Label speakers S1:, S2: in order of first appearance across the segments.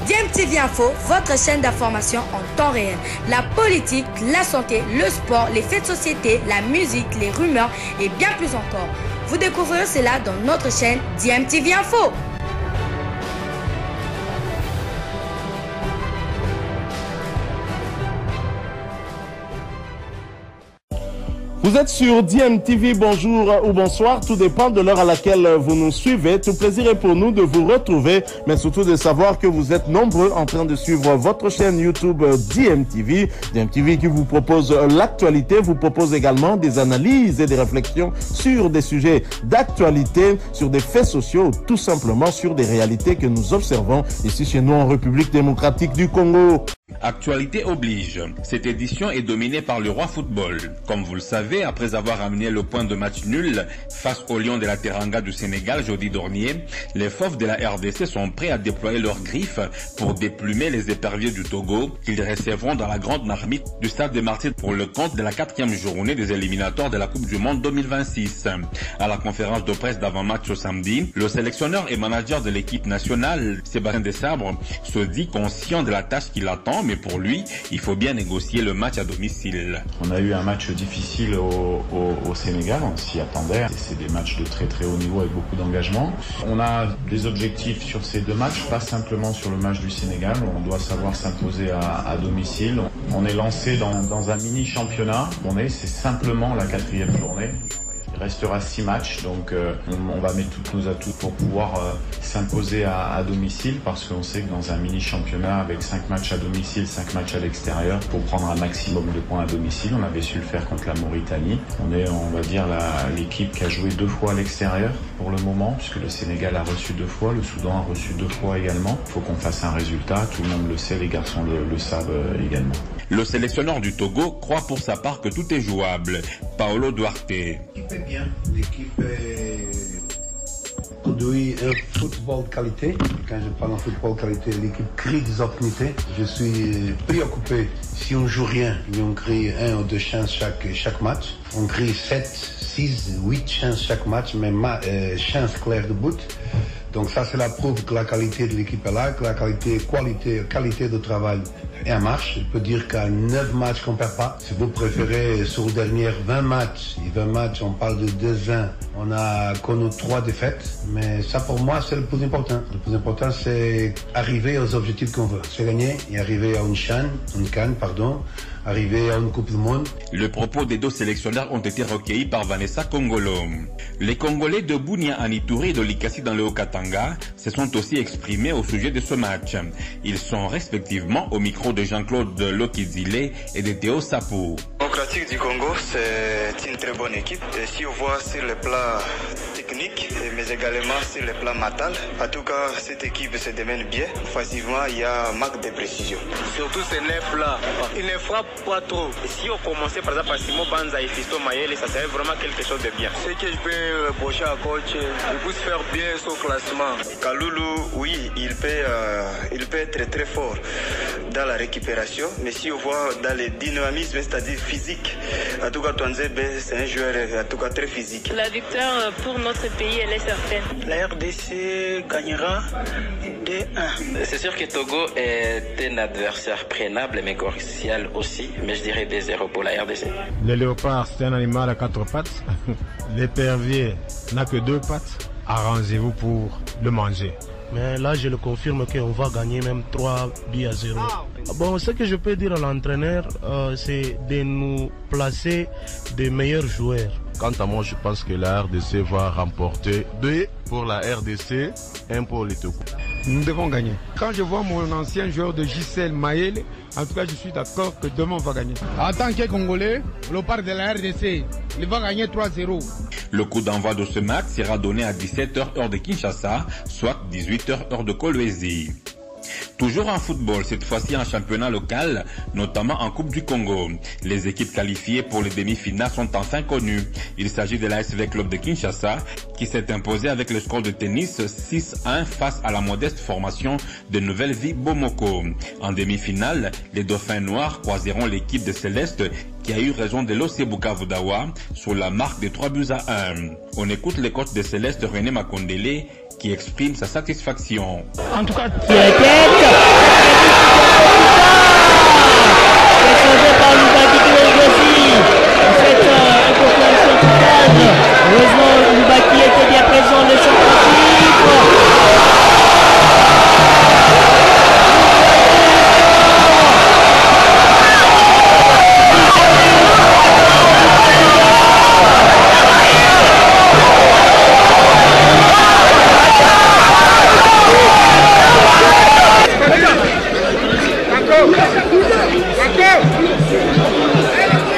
S1: DMTV Info, votre chaîne d'information en temps réel. La politique, la santé, le sport, les faits de société, la musique, les rumeurs et bien plus encore. Vous découvrirez cela dans notre chaîne DMTV Info.
S2: Vous êtes sur DMTV, bonjour ou bonsoir, tout dépend de l'heure à laquelle vous nous suivez. Tout plaisir est pour nous de vous retrouver, mais surtout de savoir que vous êtes nombreux en train de suivre votre chaîne YouTube DMTV. DMTV qui vous propose l'actualité, vous propose également des analyses et des réflexions sur des sujets d'actualité, sur des faits sociaux, tout simplement sur des réalités que nous observons ici chez nous en République démocratique du Congo.
S3: Actualité oblige. Cette édition est dominée par le Roi Football. Comme vous le savez, après avoir amené le point de match nul face aux Lions de la Teranga du Sénégal jeudi dernier, les fauves de la RDC sont prêts à déployer leurs griffes pour déplumer les éperviers du Togo qu'ils recevront dans la grande marmite du Stade des Martyrs pour le compte de la 4e journée des éliminatoires de la Coupe du Monde 2026. À la conférence de presse d'avant-match au samedi, le sélectionneur et manager de l'équipe nationale, Sébastien Desabre, se dit conscient de la tâche qui l'attend, mais pour lui, il faut bien négocier le match à domicile.
S4: On a eu un match difficile au Sénégal, on s'y attendait. C'est des matchs de très très haut niveau avec beaucoup d'engagement. On a des objectifs sur ces deux matchs, pas simplement sur le match du Sénégal. On doit savoir s'imposer à domicile. On est lancé dans un mini championnat. C'est simplement la 4e journée. Il restera 6 matchs, donc on va mettre tous nos atouts pour pouvoir s'imposer à domicile, parce qu'on sait que dans un mini-championnat avec 5 matchs à domicile, 5 matchs à l'extérieur, pour prendre un maximum de points à domicile, on avait su le faire contre la Mauritanie. On est, on va dire, l'équipe qui a joué 2 fois à l'extérieur pour le moment, puisque le Sénégal a reçu 2 fois, le Soudan a reçu 2 fois également. Il faut qu'on fasse un résultat, tout le monde le sait, les garçons le savent également.
S3: Le sélectionneur du Togo croit pour sa part que tout est jouable. Paolo Duarte.
S5: L'équipe est bien, l'équipe produit un football qualité. Quand je parle en football qualité, l'équipe crée des opportunités. Je suis préoccupé. Si on joue rien, on crée 1 ou 2 chances chaque match. On crée 7, 6, 8 chances chaque match, mais chances claires de but. Donc ça, c'est la preuve que la qualité de l'équipe est là, que la qualité de travail est en marche. Je peux dire qu'à 9 matchs qu'on ne perd pas. Si vous préférez, sur les dernières 20 matchs, on parle de 2-1, on a connu 3 défaites. Mais ça, pour moi, c'est le plus important. Le plus important, c'est arriver aux objectifs qu'on veut. C'est gagner et arriver à une CAN, arriver à une Coupe du Monde.
S3: Les propos des 2 sélectionneurs ont été recueillis par Vanessa Kongolo. Les Congolais de Bunia Anitouri et de Likasi dans le Haut-Katanga se sont aussi exprimés au sujet de ce match. Ils sont respectivement au micro de Jean-Claude Lokizile et de Théo Sapou.
S6: Démocratique du Congo, c'est une très bonne équipe. Et si on voit sur le plan technique, mais également sur le plan mental, en tout cas, cette équipe se démène bien. Facilement, il y a un manque de précision.
S7: Surtout ces 9-là, ils ne frappent pas trop. Si on commençait par exemple par Simon Banza et Fisto Mayele, ça serait vraiment quelque chose de bien. Ce que je peux reprocher à coach, il peut se faire bien son classement.
S6: Kaloulou, oui, il peut être très fort dans la récupération, mais si on voit dans le dynamisme, c'est-à-dire physique, en tout cas Twanzebe, c'est un joueur en tout cas très physique.
S8: La victoire pour notre pays, elle est certaine.
S9: La RDC gagnera 2-1.
S10: C'est sûr que Togo est un adversaire prenable mais crucial aussi, mais je dirais 2-0 pour la RDC.
S11: Le léopard, c'est un animal à 4 pattes. L'épervier n'a que 2 pattes. Arrangez-vous pour le manger.
S12: Mais là, je le confirme qu'on va gagner même 3-0. Bon, ce que je peux dire à l'entraîneur, c'est de nous placer des meilleurs joueurs.
S13: Quant à moi, je pense que la RDC va remporter 2 pour la RDC, 1 pour les Togo.
S14: Nous devons gagner. Quand je vois mon ancien joueur de JCL Mayele, en tout cas, je suis d'accord que demain on va gagner.
S15: En tant que Congolais, le part de la RDC, il va gagner 3-0.
S3: Le coup d'envoi de ce match sera donné à 17h heure de Kinshasa, soit 18h heure de Kolwezi. Toujours en football, cette fois-ci en championnat local, notamment en Coupe du Congo. Les équipes qualifiées pour les demi-finales sont enfin connues. Il s'agit de l'ASV Club de Kinshasa qui s'est imposé avec le score de tennis 6-1 face à la modeste formation de Nouvelle Vie Bomoko. En demi-finale, les Dauphins Noirs croiseront l'équipe de Céleste qui a eu raison de l'OC Bukavu-Dawa sur la marque de 3-1. On écoute le coach de Céleste René Makondele qui exprime sa satisfaction.
S16: En tout cas,
S17: heureusement, Loubaki était bien présent, le centre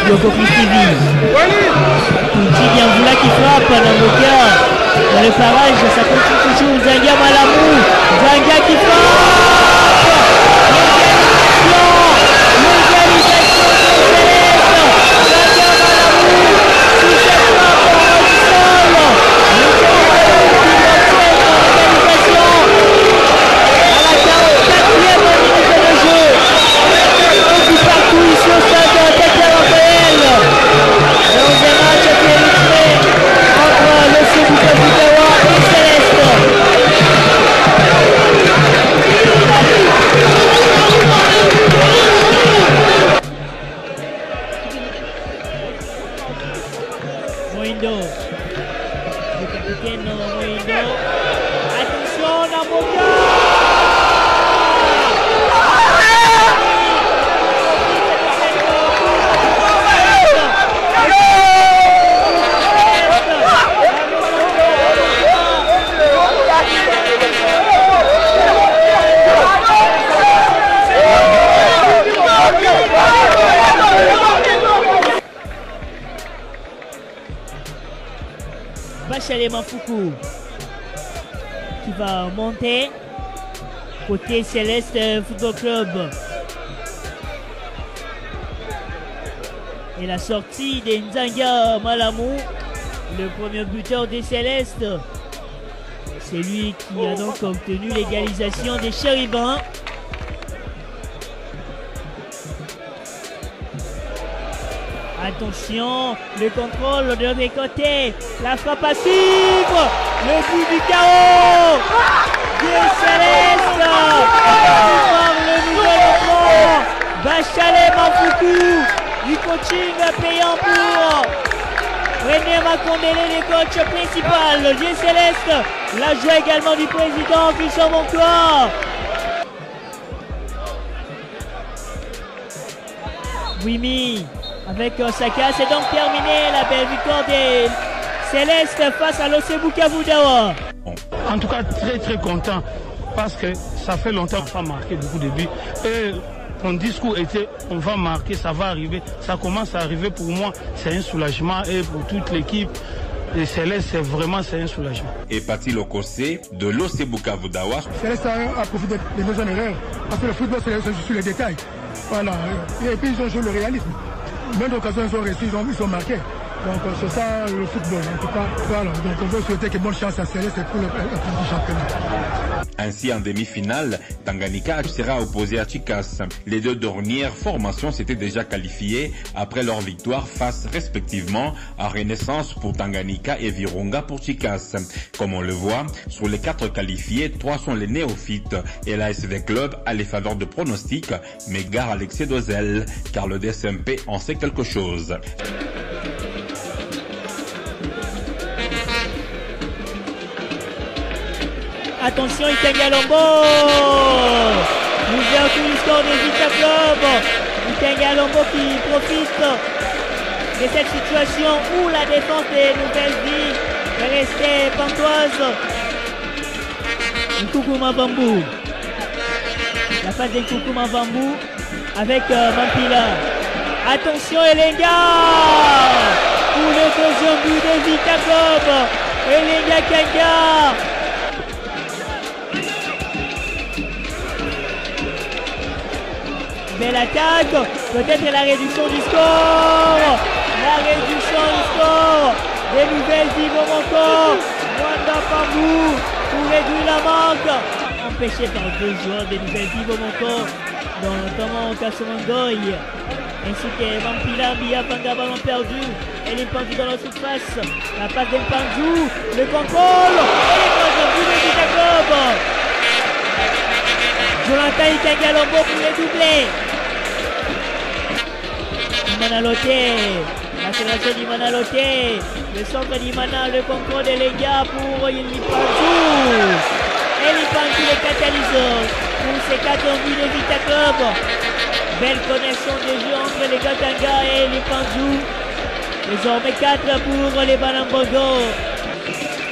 S17: Yoko Kristivi. Kunti Bienvoula qui frappe Namboka dans le parage, ça continue toujours. Zanga Malamou, Zanga qui frappe. L'égalisation de Céleste. Zanga Malamou, sous cette frappe en sol. L'égalisation à la 44e minute de jeu. On dit partout ici au stade de Raphaël. Dans un match qui est rythmé entre le Sebuka Bukawa et Céleste. Moindo, le capitaine Moindo. Attention, Namboka. Bachale Mafuku qui va monter côté Céleste Football Club. Et la sortie de Nzanga Malamou, le premier buteur des Célestes. C'est lui qui a donc obtenu l'égalisation des Chérubins. Attention, le contrôle de l'autre côté, la frappe à suivre, le but du chaos des Célestes. Le nouvel entrant, Bachale Mafuku, du coaching payant pour René Makondele, le coach principal des Célestes. La joie également du président Christian Moncloa. Wimi avec Osaka, c'est donc terminé la belle victoire des Célestes face à l'Osebuka Budawa.
S16: En tout cas, très très content parce que ça fait longtemps qu'on n'a pas marqué beaucoup de buts. Et mon discours était on va marquer, ça va arriver. Ça commence à arriver pour moi, c'est un soulagement et pour toute l'équipe. Les Célestes, c'est un soulagement.
S3: Et Pati Lokose de l'Osebuka Budawa.
S15: Céleste a profité de nos erreurs parce que le football, c'est sur les détails. Voilà. Et puis ils ont joué le réalisme. Même d'occasion, ils ont réussi, ils ont marqué. Donc c'est ça le football. En tout cas, voilà. Donc on veut souhaiter que bonne chance à Céleste pour le championnat.
S3: Ainsi, en demi-finale, Tanganyika sera opposé à Chikas. Les deux dernières formations s'étaient déjà qualifiées après leur victoire face respectivement à Renaissance pour Tanganyika et Virunga pour Chikas. Comme on le voit, sur les 4 qualifiés, 3 sont les néophytes et l'ASV Club a les faveurs de pronostic, mais gare à l'excès de zèle, car le DSMP en sait quelque chose.
S17: Attention, Itenga Lombo. L'ouverture du score des Vita Club. Itenga Lombo qui profite de cette situation où la défense des Nouvelles Vies est restée pantoise. Nkoukouma Bambou. La passe de Nkoukouma Bambou avec Mampila. Attention, Elenga. Pour le deuxième but des Vita Club. Elenga Kanga. Belle attaque, peut-être la réduction du score. La réduction du score. Les Nouvelles Vies vont encore. Wanda Pambou pour réduire la manque. Empêché par 2 joueurs des Nouvelles Vies vont encore, dont notamment Kassomangoy. Ainsi que Mampila, Bia Panga, ballon perdu. Elle est pendue dans la surface. La passe d'Empanjou, le contrôle. Et le but de Vita Club. Jonathan Ikangalombo pour le doublé. Imana Loté. L'accélération d'Imana Loté. Le centre d'Imana, le contrôle de Lenga pour Lipanzou. Et Lipanzou le catalyseur pour ces 4 buts de Vita Club. Belle connexion de jeu entre les Gatanga et Lipanzou. Désormais 4 pour les Banambogo.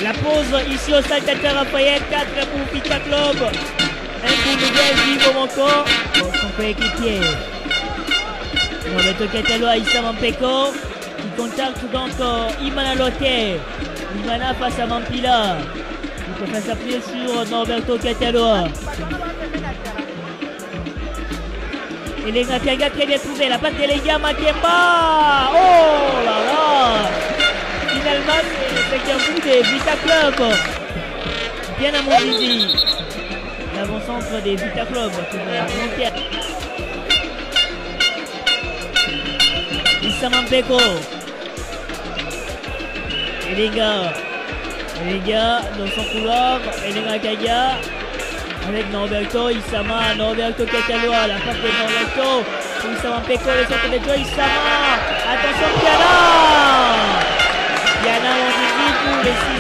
S17: La pause ici au stade Tata Raphaël, 4 pour Vita Club. Un pour Miguel Vivo Monco. Son coéquipier. Norberto Cataloa, Issa Mampeko. Qui contacte donc Imana Loté. Imana face à Mampila. Il peut faire s'appuyer sur Norberto Cataloa. Et les Gatanga très bien trouvé. La patte de Lenga Makemba. Oh là là. Finalement, c'est un but de Vita Club. Bien à mon Didi. L'avant-centre des Vita Club qui va monter. Issa Mampeko. Elenga dans son couloir. Elenga Kaya. Avec Norberto, Issama, Norberto Cataloa, la passe de Norberto. Issa Mampeko, le centre de jeu, Issama. Attention, Piana. Piana, on dit pour les 6